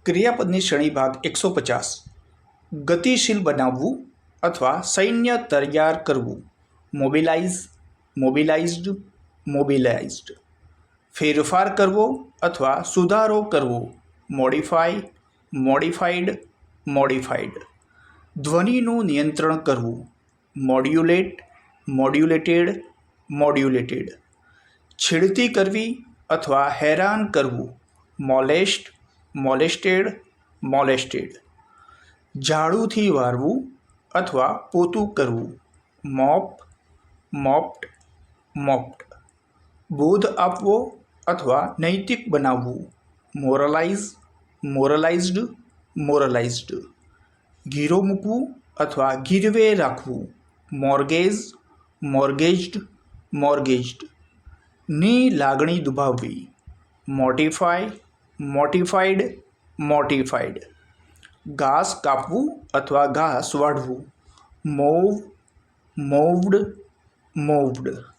ક્રિયાપદની શ્રેણી ભાગ 150. ગતિશીલ બનાવવું અથવા સૈન્ય તૈયાર કરવું. મોબિલાઇઝ, મોબિલાઇઝ્ડ, મોબિલાઇઝ્ડ. ફેરફાર કરવો અથવા સુધારો કરવો. Modify, modified, modified. ધ્વનિનું નિયંત્રણ કરવું. Modulate, modulated, modulated. છેડતી કરવી અથવા હેરાન કરવું. મોલેસ્ટ, મોલેસ્ટેડ, મોલેસ્ટેડ. ઝાડુથી વારવું અથવા પોતું કરવું. મોપ, મોપ્ડ, મોપ્ડ. બોધ આપવો અથવા નૈતિક બનાવવું. મોરલાઇઝ, મોરલાઇઝ્ડ, મોરલાઇઝ્ડ. ગીરો મૂકવું અથવા ગીરવે રાખવું. મોર્ગેજ, મોર્ગેજ્ડ, મોર્ગેજ્ડ. ની લાગણી દુભાવવી. મોટિફાય, મોટિફાઈડ, મોટિફાઈડ. ઘાસ કાપવું અથવા ઘાસ વાઢવું. મોવ, મોવ્ડ, મોવ્ડ.